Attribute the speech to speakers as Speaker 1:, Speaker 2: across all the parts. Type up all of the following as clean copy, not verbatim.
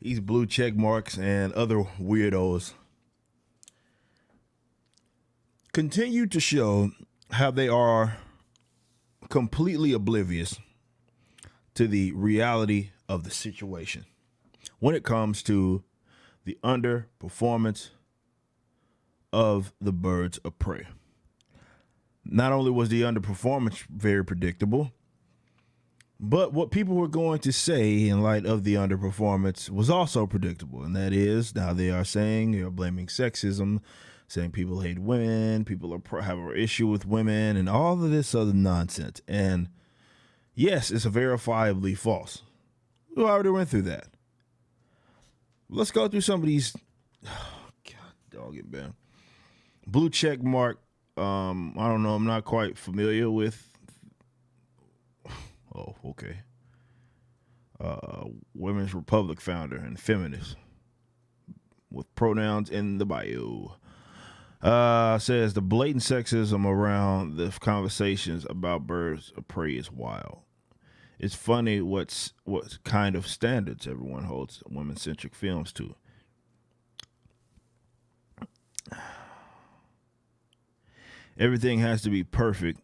Speaker 1: these blue check marks and other weirdos continue to show how they are completely oblivious to the reality of the situation when it comes to the underperformance of the birds of prey. Not only was the underperformance very predictable, but what people were going to say in light of the underperformance was also predictable. And that is, now they are saying, they're blaming sexism, saying people hate women, people have an issue with women, and all of this other nonsense. And yes, it's verifiably false. We already went through that. Let's go through some of these. Oh, God, dog it, man. Blue check mark. I don't know. I'm not quite familiar with. Oh, okay. Women's Republic founder and feminist with pronouns in the bio. Says the blatant sexism around the conversations about birds of prey is wild. It's funny what kind of standards everyone holds women-centric films to. Everything has to be perfect,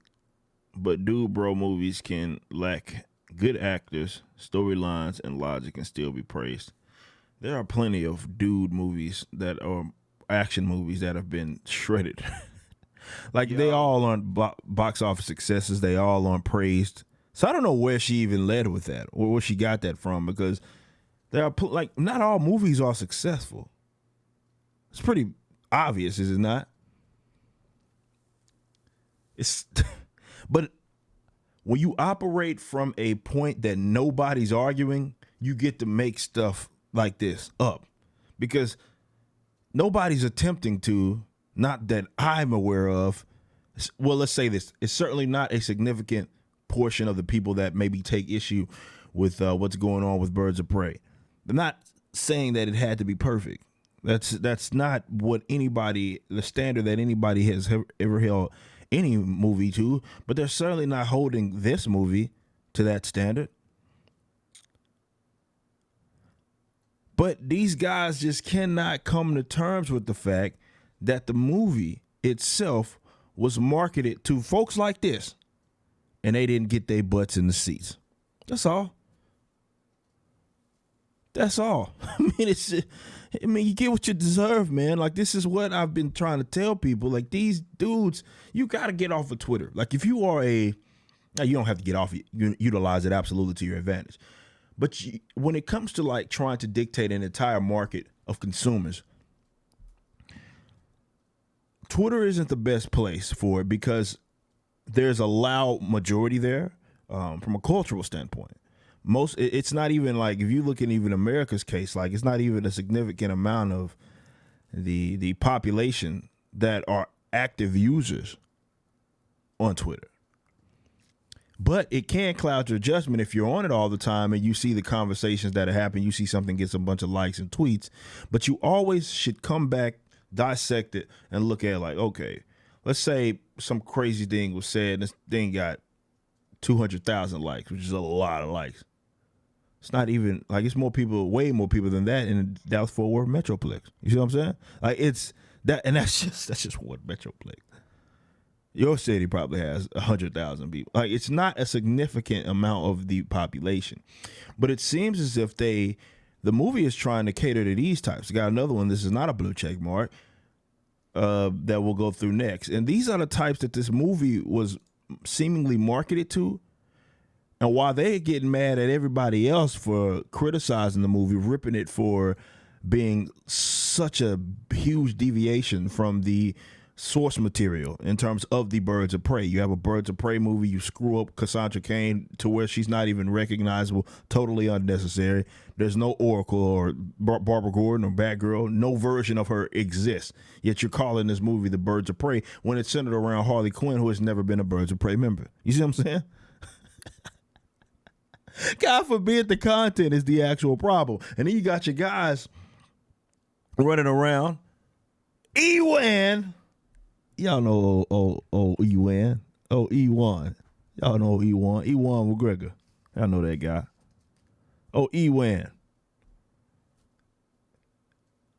Speaker 1: but dude bro movies can lack good actors, storylines, and logic and still be praised. There are plenty of dude movies that are action movies that have been shredded. They all aren't box office successes. They all aren't praised. So I don't know where she even led with that or where she got that from, because there are not all movies are successful. It's pretty obvious, is it not? It's but when you operate from a point that nobody's arguing, you get to make stuff like this up, because nobody's attempting to, not that I'm aware of. Well, let's say this. It's certainly not a significant portion of the people that maybe take issue with what's going on with birds of prey. I'm not saying that it had to be perfect. That's not what the standard that anybody has ever held any movie to, but they're certainly not holding this movie to that standard. But these guys just cannot come to terms with the fact that the movie itself was marketed to folks like this, and they didn't get their butts in the seats. That's all. That's all. You get what you deserve, man. This is what I've been trying to tell people. These dudes, you got to get off of Twitter. If you are you don't have to get off it. You utilize it absolutely to your advantage. But when it comes to trying to dictate an entire market of consumers, Twitter isn't the best place for it, because there's a loud majority there from a cultural standpoint. It's not even if you look at even America's case, it's not even a significant amount of the population that are active users on Twitter. But it can cloud your judgment if you're on it all the time and you see the conversations that happen. You see something gets a bunch of likes and tweets, but you always should come back, dissect it, and look at okay, let's say some crazy thing was said and this thing got 200,000 likes, which is a lot of likes. It's not even it's more people, way more people than that in the Dallas-Fort Worth Metroplex. You see what I'm saying? It's that, and that's just one Metroplex. Your city probably has 100,000 people. It's not a significant amount of the population, but it seems as if the movie is trying to cater to these types. We got another one. This is not a blue check mark that we'll go through next, and these are the types that this movie was seemingly marketed to. And while they're getting mad at everybody else for criticizing the movie, ripping it for being such a huge deviation from the source material in terms of the birds of prey. You have a birds of prey movie, you screw up Cassandra Cain to where she's not even recognizable, totally unnecessary. There's no Oracle or Barbara Gordon or Batgirl. No version of her exists. Yet you're calling this movie The Birds of Prey when it's centered around Harley Quinn, who has never been a Birds of Prey member. You see what I'm saying? God forbid the content is the actual problem. And then you got your guys running around. Ewan. Y'all know old Ewan. Oh, Ewan. Y'all know Ewan. Ewan McGregor. Y'all know that guy. Oh, Ewan.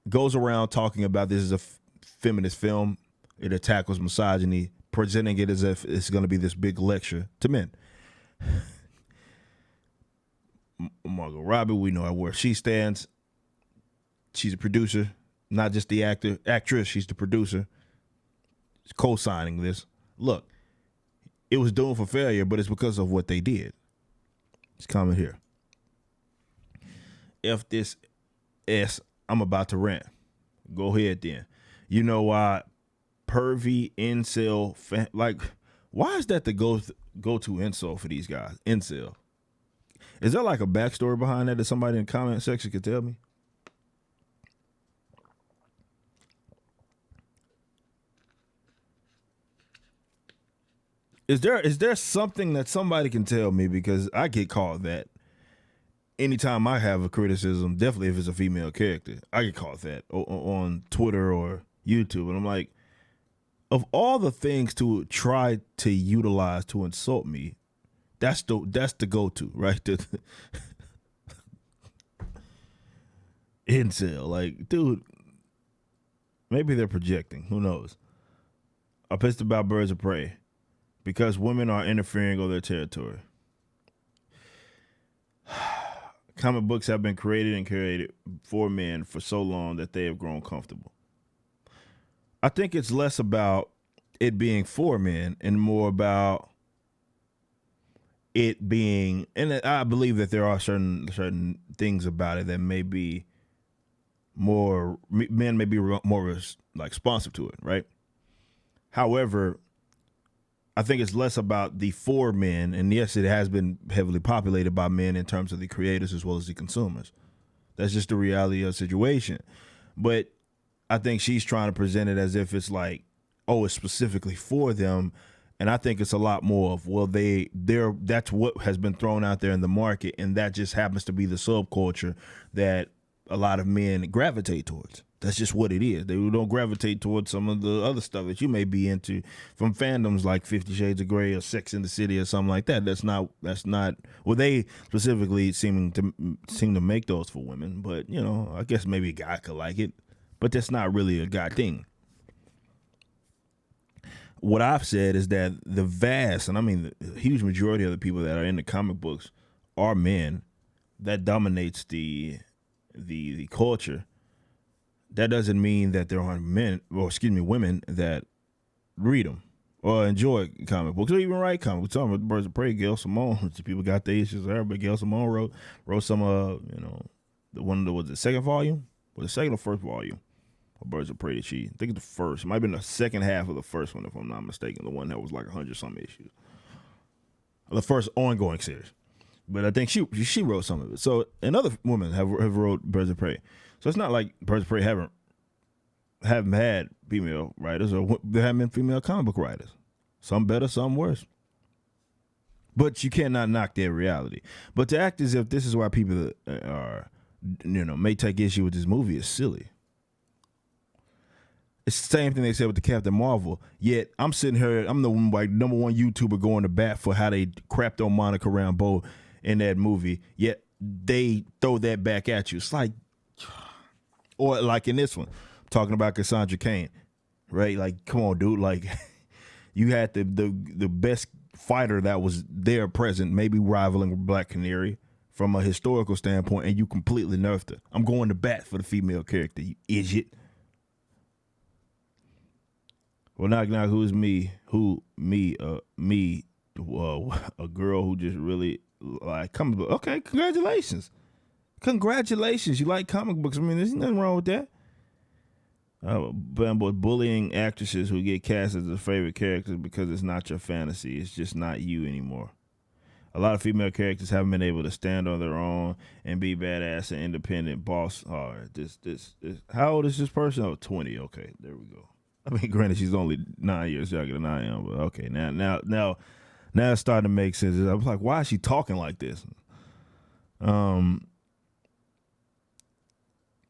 Speaker 1: goes around talking about this is a feminist film. It tackles misogyny, presenting it as if it's going to be this big lecture to men. Margot Robbie, we know where she stands. She's a producer, not just the actress. She's the producer. She's co-signing this. Look, it was doomed for failure, but it's because of what they did. It's coming here. If this S, I'm about to rant. Go ahead then. You know why pervy incel why is that the go-to insult for these guys? Incel. Is there like a backstory behind that somebody in the comment section could tell me? Is there something that somebody can tell me, because I get called that anytime I have a criticism, definitely if it's a female character, I get called that on Twitter or YouTube, and I'm like, of all the things to try to utilize to insult me, that's the go-to, right? Incel, like, dude, maybe they're projecting. Who knows? I'm pissed about Birds of Prey because women are interfering on their territory. Comic books have been created and curated for men for so long that they have grown comfortable. I think it's less about it being for men and more about it being, and I believe that there are certain things about it that may be more, men may be more like responsive to it, right? However, I think it's less about the for men, and yes, it has been heavily populated by men in terms of the creators as well as the consumers. That's just the reality of the situation. But I think she's trying to present it as if it's like, oh, it's specifically for them. And I think it's a lot more of, well, that's what has been thrown out there in the market, and that just happens to be the subculture that a lot of men gravitate towards. That's just what it is. They don't gravitate towards some of the other stuff that you may be into from fandoms like 50 Shades of Grey or Sex in the City or something like that. That's not well, they specifically seem to make those for women, but you know, I guess maybe a guy could like it, but that's not really a guy thing. What I've said is that the vast, and I mean the huge majority of the people that are in the comic books are men. That dominates the culture. That doesn't mean that there aren't women that read them or enjoy comic books or even write comic books. We're talking about Birds of Prey. Gail Simone, people got their issues there, but Gail Simone wrote some the one that was the second volume, or the second or first volume of Birds of Prey. I think it's the first. It might have been the second half of the first one, if I'm not mistaken. The one that was like 100-some issues. The first ongoing series. But I think she wrote some of it. So, and other women have wrote Birds of Prey. So it's not like Birds of Prey haven't had female writers, or there haven't been female comic book writers. Some better, some worse. But you cannot knock their reality. But to act as if this is why people are, may take issue with this movie is silly. It's the same thing they said with the Captain Marvel. Yet I'm sitting here, I'm the number one YouTuber going to bat for how they crapped on Monica Rambeau in that movie. Yet they throw that back at you. It's like, or like in this one, talking about Cassandra Cain, right? Like, come on, dude. Like, you had the best fighter that was there present, maybe rivaling Black Canary from a historical standpoint, and you completely nerfed her. I'm going to bat for the female character, you idiot. Well, knock, who's me? A girl who just really like comic book. Okay, congratulations. You like comic books. I mean, there's nothing wrong with that. But bullying actresses who get cast as their favorite characters because it's not your fantasy. It's just not you anymore. A lot of female characters haven't been able to stand on their own and be badass and independent boss. All right, this. How old is this person? Oh, 20. Okay, there we go. I mean, granted, she's only 9 years younger than I am, but okay, now it's starting to make sense. I was like, why is she talking like this? Most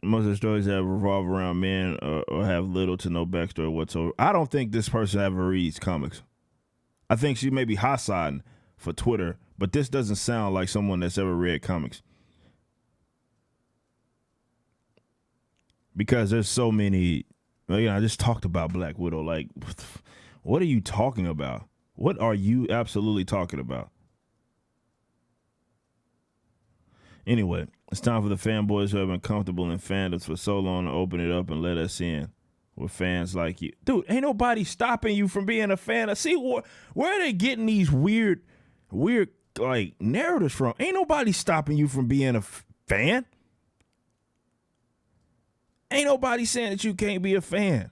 Speaker 1: of the stories that revolve around men or have little to no backstory whatsoever. I don't think this person ever reads comics. I think she may be hot-siding for Twitter, but this doesn't sound like someone that's ever read comics. because there's so many. I just talked about Black Widow. Like, what are you talking about? What are you absolutely talking about? Anyway, it's time for the fanboys who have been comfortable in fandoms for so long to open it up and let us in. With fans like you. Dude, ain't nobody stopping you from being a fan. See, where are they getting these weird, like, narratives from? Ain't nobody stopping you from being a fan. Ain't nobody saying that you can't be a fan.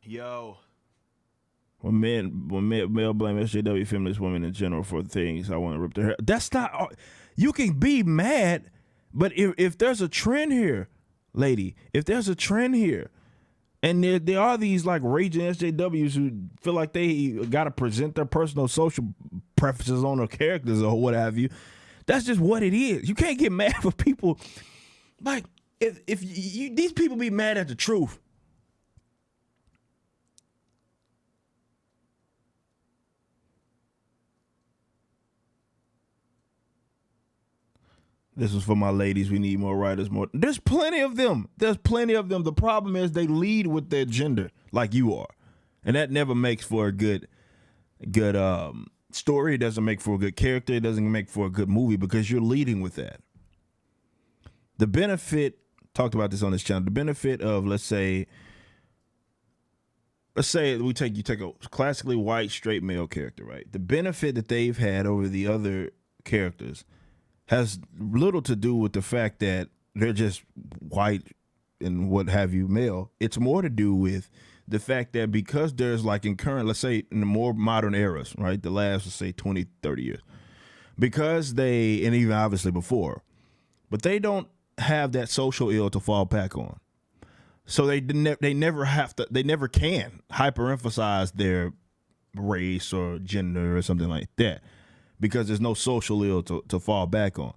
Speaker 1: Yo. When male blame SJW feminist women in general for things, I want to rip their hair. That's not, you can be mad, but if there's a trend here, lady, if there's a trend here, and there are these like raging SJWs who feel like they got to present their personal social preferences on their characters or what have you, that's just what it is. You can't get mad for people. Like, if these people be mad at the truth. This is for my ladies. We need more writers. There's plenty of them. The problem is they lead with their gender like you are. And that never makes for a good story. It doesn't make for a good character. It doesn't make for a good movie because you're leading with that. The benefit, talked about this on this channel, the benefit of, let's say you take a classically white straight male character, right? The benefit that they've had over the other characters has little to do with the fact that they're just white and what have you, male. It's more to do with the fact that because there's like in current, let's say in the more modern eras, right? The last, let's say 20, 30 years, because they, and even obviously before, but they don't have that social ill to fall back on. So they never can hyperemphasize their race or gender or something like that, because there's no social ill to fall back on.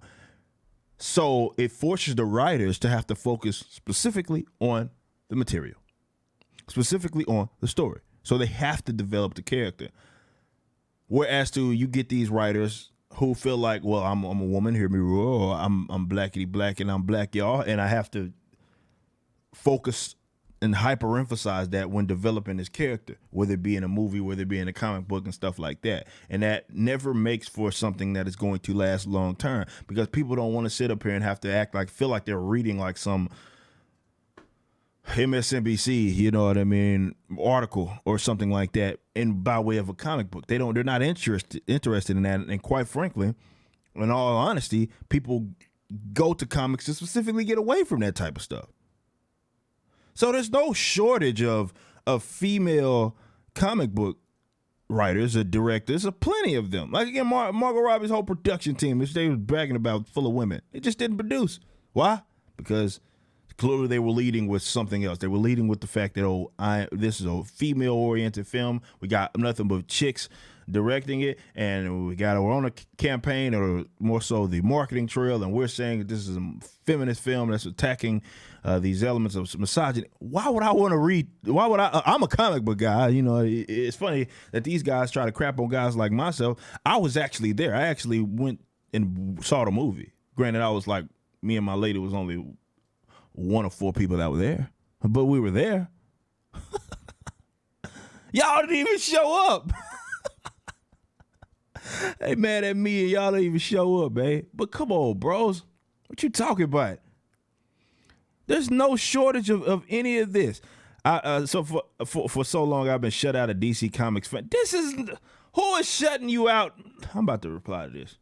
Speaker 1: So it forces the writers to have to focus specifically on the material, specifically on the story. So they have to develop the character. Whereas you get these writers who feel like, well, I'm a woman, hear me roar, or I'm blackity black and I'm black, y'all, and I have to focus and hyper-emphasize that when developing his character, whether it be in a movie, whether it be in a comic book and stuff like that. And that never makes for something that is going to last long term, because people don't want to sit up here and have to feel like they're reading like some MSNBC, you know what I mean, article or something like that, and by way of a comic book. They're not interested in that. And quite frankly, in all honesty, people go to comics to specifically get away from that type of stuff. So there's no shortage of female comic book writers or directors. There's plenty of them. Like, again, Margot Robbie's whole production team, which they was bragging about, full of women. It just didn't produce. Why? Because clearly they were leading with something else. They were leading with the fact that, this is a female-oriented film. We got nothing but chicks directing it, and we're on a campaign, or more so the marketing trail, and we're saying that this is a feminist film that's attacking these elements of misogyny. Why would I want to read? Why would I? I'm a comic book guy. You know, it's funny that these guys try to crap on guys like myself. I was actually there. I actually went and saw the movie. Granted, I was like, me and my lady was only one of four people that were there, but we were there. Y'all didn't even show up. They mad at me and y'all don't even show up, man. But come on, bros. What you talking about? There's no shortage of any of this. So for so long, I've been shut out of DC Comics. Who is shutting you out? I'm about to reply to this.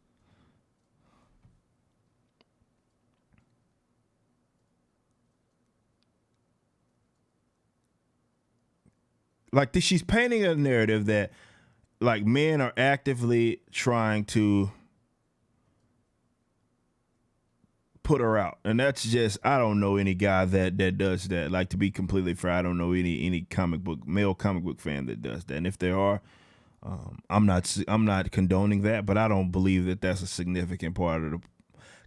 Speaker 1: Like, she's painting a narrative that, like, men are actively trying to put her out. And that's just, I don't know any guy that does that. Like, to be completely fair, I don't know any male comic book fan that does that. And if there are, I'm not condoning that, but I don't believe that that's a significant part of the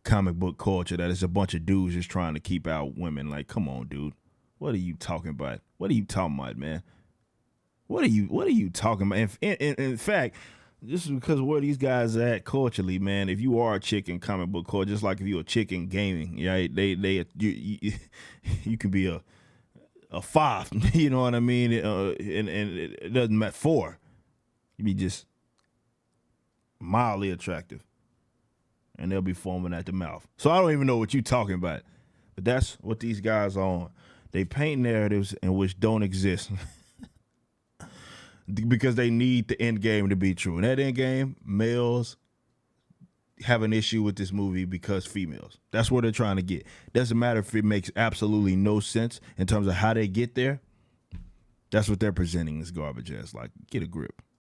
Speaker 1: comic book culture, that it's a bunch of dudes just trying to keep out women. Like, come on, dude. What are you talking about? What are you talking about, man? What are you talking about? In fact, Just because where these guys at culturally, man. If you are a chick in comic book culture, just like if you're a chick in gaming, right? You can be a 5. You know what I mean? And it doesn't matter 4. You be just mildly attractive, and they'll be foaming at the mouth. So I don't even know what you're talking about, but that's what these guys are on. They paint narratives in which don't exist because they need the end game to be true. And that end game, males have an issue with this movie because females. That's what they're trying to get. Doesn't matter if it makes absolutely no sense in terms of how they get there. That's what they're presenting as garbage as. Like, get a grip.